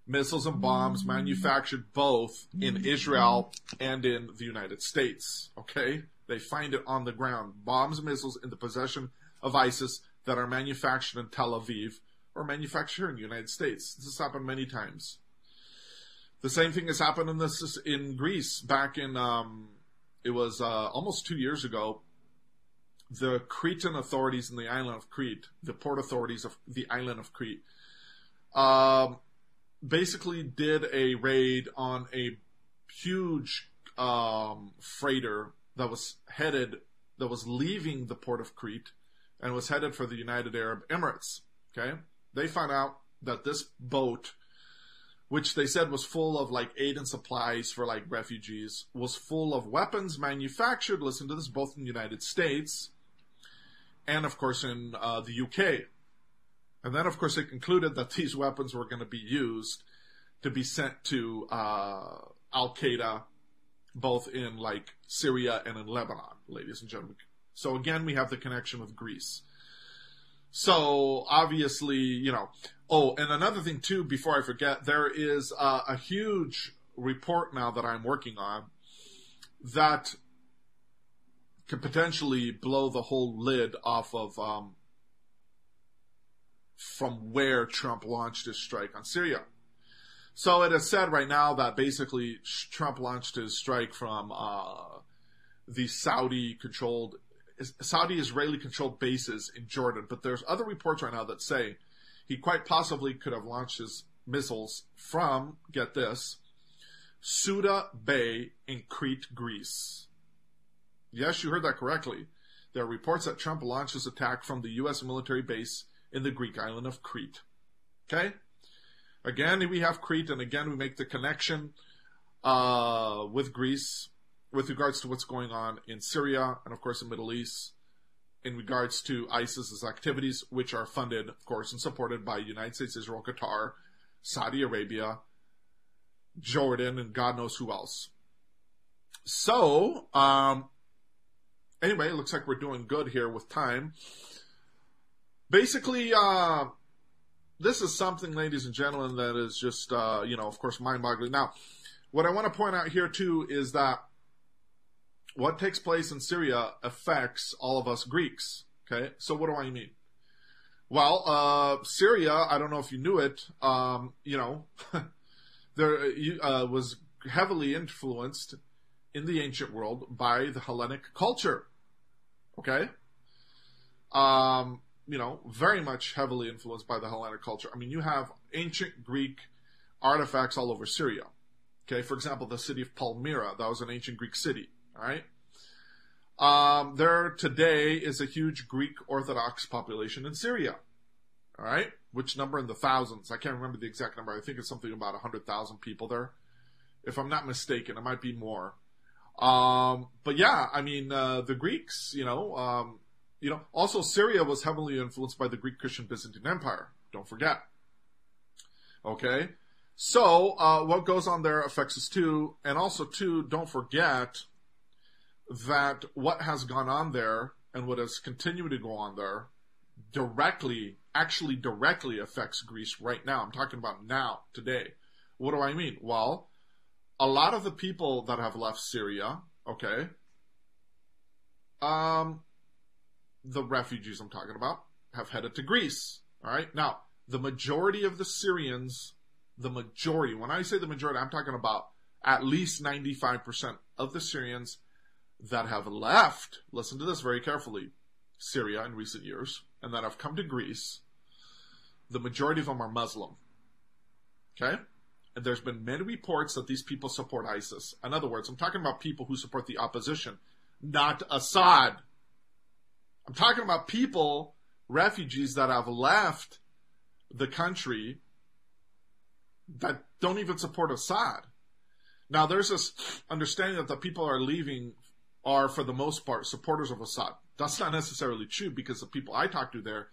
missiles and bombs manufactured both in Israel and in the United States. Okay? They find it on the ground. Bombs and missiles in the possession of ISIS that are manufactured in Tel Aviv or manufactured here in the United States. This has happened many times. The same thing has happened in Greece. Back in, it was almost 2 years ago, the Cretan authorities in the island of Crete, the port authorities of the island of Crete, basically did a raid on a huge freighter that was leaving the port of Crete and was headed for the United Arab Emirates. Okay? They found out that this boat, which they said was full of like aid and supplies for like refugees, was full of weapons manufactured, listen to this, both in the United States and of course in the UK. And then of course they concluded that these weapons were going to be used to be sent to Al-Qaeda, both in like Syria and in Lebanon, ladies and gentlemen. So again, we have the connection with Greece. So obviously, you know, oh, and another thing too, before I forget, there is a huge report now that I'm working on that could potentially blow the whole lid off of from where Trump launched his strike on Syria. So it is said right now that basically Trump launched his strike from the Saudi-Israeli controlled bases in Jordan. But there's other reports right now that say he quite possibly could have launched his missiles from, get this, Suda Bay in Crete, Greece. Yes, you heard that correctly. There are reports that Trump launched his attack from the U.S. military base in the Greek island of Crete. Okay? Again, we have Crete, and again, we make the connection with Greece with regards to what's going on in Syria and, of course, the Middle East. in regards to ISIS's activities, which are funded, of course, and supported by United States, Israel, Qatar, Saudi Arabia, Jordan, and God knows who else. So, anyway, it looks like we're doing good here with time. Basically, this is something, ladies and gentlemen, that is just, of course, mind-boggling. Now, what I want to point out here, too, is that what takes place in Syria affects all of us Greeks. Okay, so what do I mean? Well, Syria, I don't know if you knew it, there was heavily influenced in the ancient world by the Hellenic culture. Okay? Very much heavily influenced by the Hellenic culture. I mean, you have ancient Greek artifacts all over Syria. Okay, for example, the city of Palmyra, that was an ancient Greek city. All right? There today is a huge Greek Orthodox population in Syria. All right? Which number in the thousands? I can't remember the exact number. I think it's something about 100,000 people there. If I'm not mistaken, it might be more. But yeah, I mean, the Greeks, also Syria was heavily influenced by the Greek Christian Byzantine Empire. Don't forget. Okay? So, what goes on there affects us too. And also too, don't forget that what has gone on there and what has continued to go on there directly affects Greece right now. I'm talking about now, today. What do I mean? Well, a lot of the people that have left Syria, okay, the refugees I'm talking about, have headed to Greece. All right? Now, the majority of the Syrians, when I say the majority, I'm talking about at least 95% of the Syrians that have left, listen to this very carefully, Syria in recent years, and that have come to Greece, the majority of them are Muslim. Okay? And there's been many reports that these people support ISIS. In other words, I'm talking about people who support the opposition, not Assad. I'm talking about people, refugees that have left the country that don't even support Assad. Now, there's this understanding that the people are leaving are, for the most part, supporters of Assad. That's not necessarily true, because the people I talk to there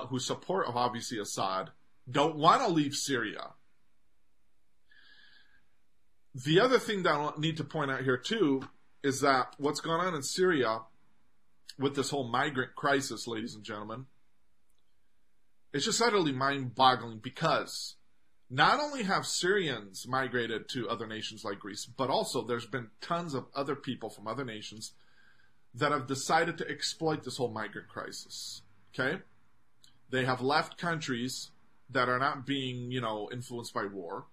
who support, obviously, Assad don't want to leave Syria. The other thing that I need to point out here, too, is that what's going on in Syria with this whole migrant crisis, ladies and gentlemen, it's just utterly mind-boggling, because not only have Syrians migrated to other nations like Greece, but also there's been tons of other people from other nations that have decided to exploit this whole migrant crisis. Okay? They have left countries that are not being, influenced by war,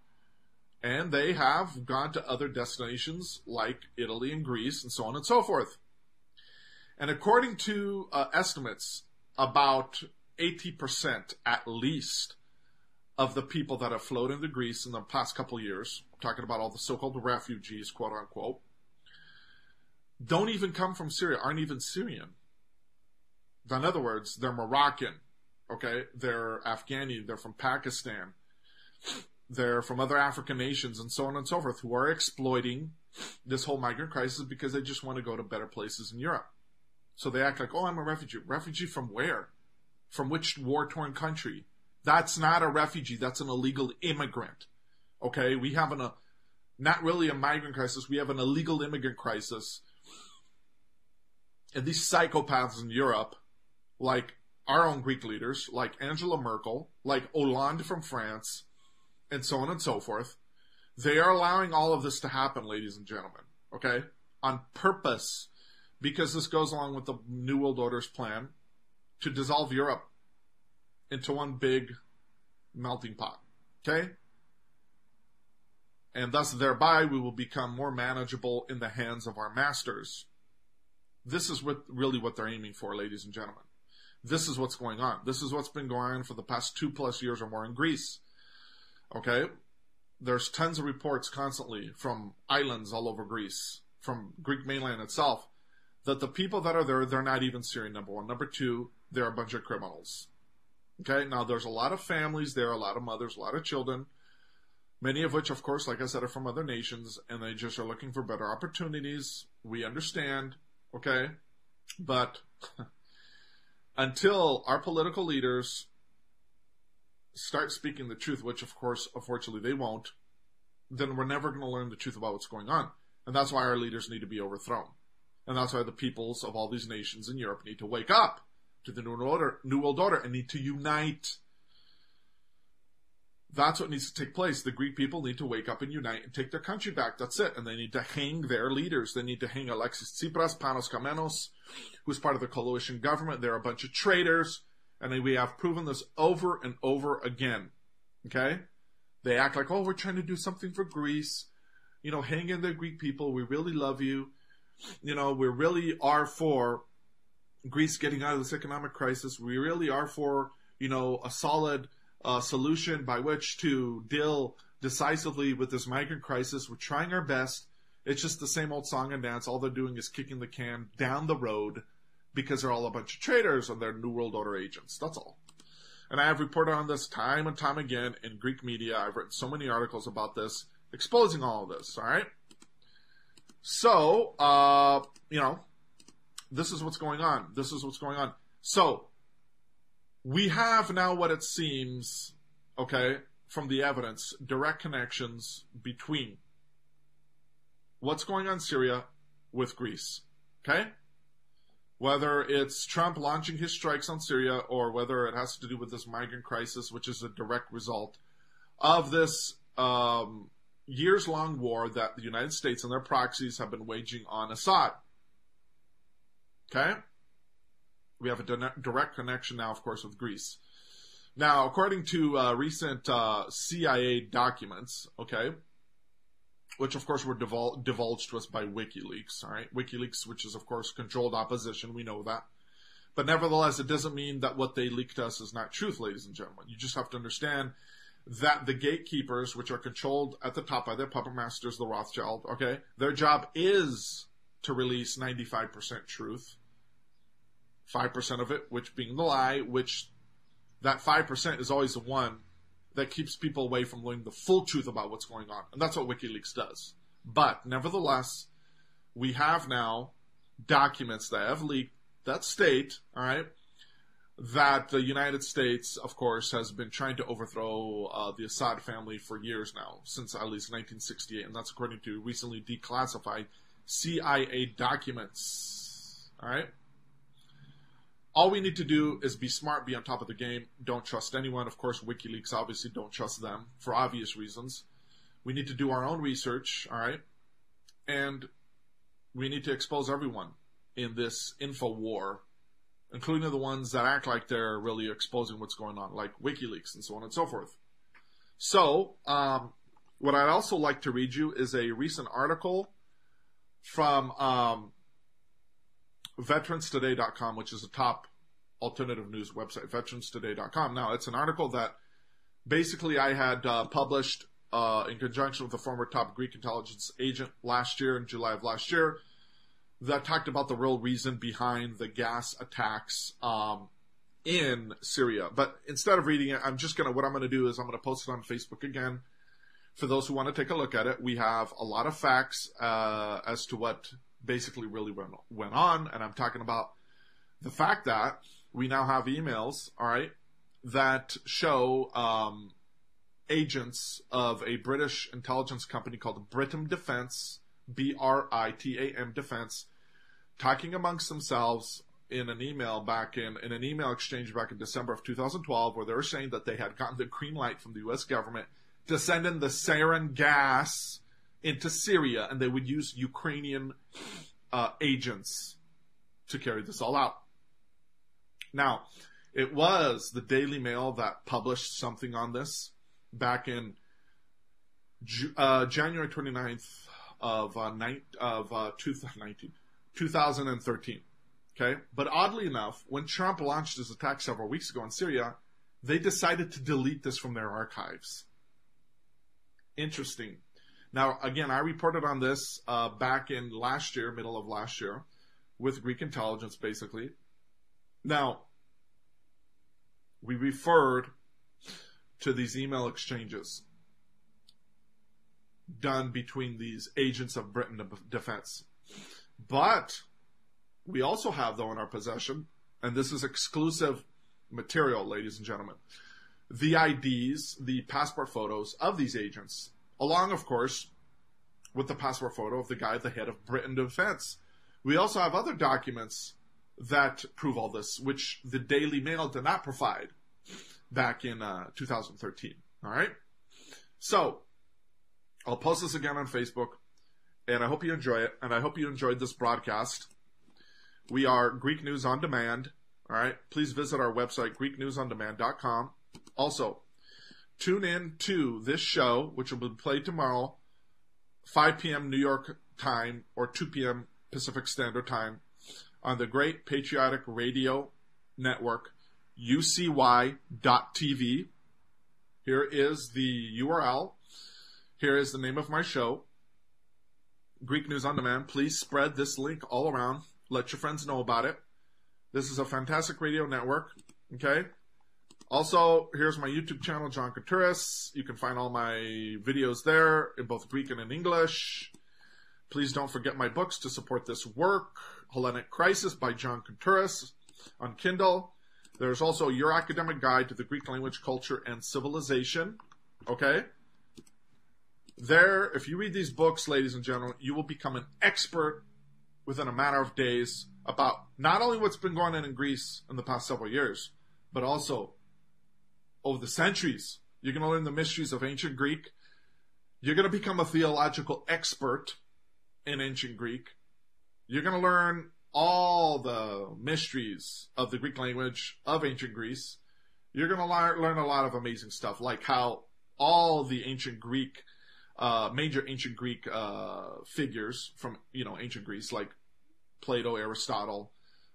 and they have gone to other destinations like Italy and Greece and so on and so forth. And according to estimates, about 80% at least of the people that have flowed into Greece in the past couple of years, I'm talking about all the so-called refugees, quote unquote, don't even come from Syria, aren't even Syrian. In other words, they're Moroccan, okay? They're Afghani, they're from Pakistan, they're from other African nations, and so on and so forth, who are exploiting this whole migrant crisis because they just want to go to better places in Europe. So they act like, oh, I'm a refugee. Refugee from where? From which war-torn country? That's not a refugee. That's an illegal immigrant. Okay? We have not really a migrant crisis. We have an illegal immigrant crisis. And these psychopaths in Europe, like our own Greek leaders, like Angela Merkel, like Hollande from France, and so on and so forth, they are allowing all of this to happen, ladies and gentlemen. Okay? On purpose. Because this goes along with the New World Order's plan to dissolve Europe into one big melting pot. Okay? And thus, thereby, we will become more manageable in the hands of our masters. This is really what they're aiming for, ladies and gentlemen. This is what's going on. This is what's been going on for the past 2+ years or more in Greece. Okay? There's tons of reports constantly from islands all over Greece, from Greek mainland itself, that the people that are there, they're not even Syrian, number one. Number two, they're a bunch of criminals. Okay? Now, there's a lot of families there, a lot of mothers, a lot of children, many of which, of course, like I said, are from other nations, and they just are looking for better opportunities. We understand, okay? But until our political leaders start speaking the truth, which of course, unfortunately, they won't, then we're never going to learn the truth about what's going on. And that's why our leaders need to be overthrown. And that's why the peoples of all these nations in Europe need to wake up to the New World Order and need to unite. That's what needs to take place. The Greek people need to wake up and unite and take their country back. That's it. And they need to hang their leaders. They need to hang Alexis Tsipras, Panos Kamenos, who's part of the coalition government. They're a bunch of traitors. And we have proven this over and over again. Okay? They act like, oh, we're trying to do something for Greece. You know, hang in there, Greek people. We really love you. You know, we really are for Greece getting out of this economic crisis. We really are for, you know, a solid solution by which to deal decisively with this migrant crisis. We're trying our best. It's just the same old song and dance. All they're doing is kicking the can down the road because they're all a bunch of traitors and they're New World Order agents. That's all. And I have reported on this time and time again in Greek media. I've written so many articles about this, exposing all of this, all right? So, you know, this is what's going on. This is what's going on. So, we have now what it seems, okay, from the evidence, direct connections between what's going on in Syria with Greece, okay? Whether it's Trump launching his strikes on Syria or whether it has to do with this migrant crisis, which is a direct result of this years-long war that the United States and their proxies have been waging on Assad. Okay? We have a direct connection now, of course, with Greece. Now, according to recent CIA documents, okay, which of course were divulged to us by WikiLeaks, all right? WikiLeaks, which is of course controlled opposition, we know that. But nevertheless, it doesn't mean that what they leaked to us is not truth, ladies and gentlemen. You just have to understand that the gatekeepers, which are controlled at the top by their puppet masters, the Rothschild, okay, their job is to release 95% truth, 5% of it, which being the lie, which that 5% is always the one that keeps people away from learning the full truth about what's going on. And that's what WikiLeaks does. But nevertheless, we have now documents that have leaked that state, all right, that the United States, of course, has been trying to overthrow the Assad family for years now, since at least 1968. And that's according to recently declassified CIA documents. All right? All we need to do is be smart, be on top of the game. Don't trust anyone. Of course, WikiLeaks, obviously, don't trust them for obvious reasons. We need to do our own research, all right? And we need to expose everyone in this info war, including the ones that act like they're really exposing what's going on, like WikiLeaks and so on and so forth. So, what I'd also like to read you is a recent article from veteranstoday.com, which is a top alternative news website, veteranstoday.com. Now, it's an article that basically I had published in conjunction with a former top Greek intelligence agent last year, in July of last year, that talked about the real reason behind the gas attacks in Syria. But instead of reading it, what I'm going to do is I'm going to post it on Facebook again. For those who want to take a look at it, we have a lot of facts as to what basically really went on. And I'm talking about the fact that we now have emails, all right, that show agents of a British intelligence company called Britam Defense, BRITAM Defense, talking amongst themselves in an email in an email exchange back in December of 2012, where they were saying that they had gotten the green light from the U.S. government to send in the sarin gas into Syria, and they would use Ukrainian agents to carry this all out. Now, it was the Daily Mail that published something on this back in January 29th of 2013. Okay? But oddly enough, when Trump launched his attack several weeks ago in Syria, they decided to delete this from their archives. Interesting. Now, again, I reported on this back in last year, middle of last year, with Greek intelligence, basically. Now, we referred to these email exchanges done between these agents of Britain Defense. But We also have, though, in our possession, and this is exclusive material, ladies and gentlemen, the IDs, the passport photos of these agents, along, of course, with the passport photo of the guy at the head of Britain Defense. We also have other documents that prove all this, which the Daily Mail did not provide back in 2013. All right? So, I'll post this again on Facebook, and I hope you enjoy it, and I hope you enjoyed this broadcast. We are Greek News On Demand. All right? Please visit our website, GreekNewsOnDemand.com. Also, tune in to this show, which will be played tomorrow, 5 p.m. New York time or 2 p.m. Pacific Standard Time on the Great Patriotic Radio Network, UCY.TV. Here is the URL. Here is the name of my show, Greek News On Demand. Please spread this link all around. Let your friends know about it. This is a fantastic radio network, okay? Also, here's my YouTube channel, John Katuris. You can find all my videos there in both Greek and in English. Please don't forget my books to support this work. Hellenic Crisis by John Katuris on Kindle. There's also Your Academic Guide to the Greek Language, Culture, and Civilization. Okay? There, if you read these books, ladies and gentlemen, you will become an expert within a matter of days about not only what's been going on in Greece in the past several years, but also over the centuries. You're going to learn the mysteries of ancient Greek. You're going to become a theological expert in ancient Greek. You're going to learn all the mysteries of the Greek language of ancient Greece. You're going to learn a lot of amazing stuff, like how all the ancient Greek, major ancient Greek figures from, ancient Greece, like Plato, Aristotle,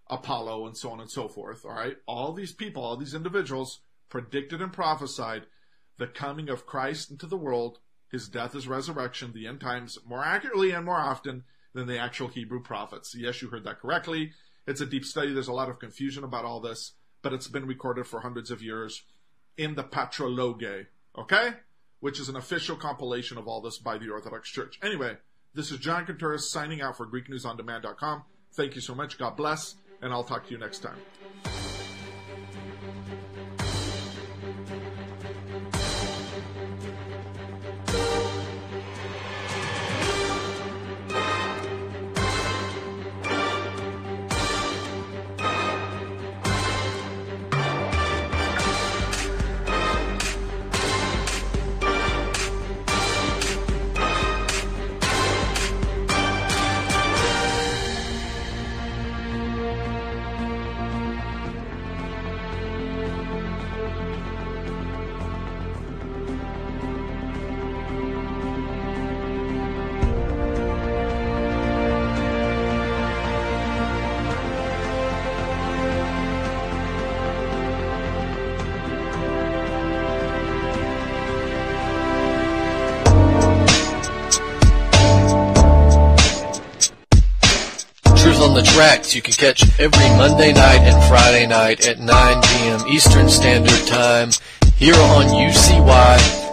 Apollo, and so on and so forth, all right? All these people, all these individuals predicted and prophesied the coming of Christ into the world, his death, his resurrection, the end times, more accurately and more often than the actual Hebrew prophets. Yes, you heard that correctly. It's a deep study. There's a lot of confusion about all this, but it's been recorded for hundreds of years in the Patrologe, okay? Which is an official compilation of all this by the Orthodox Church. Anyway, this is John Katuris signing out for GreekNewsOnDemand.com. Thank you so much. God bless, and I'll talk to you next time. On the Tracks you can catch every Monday night and Friday night at 9 p.m. Eastern Standard Time here on UCY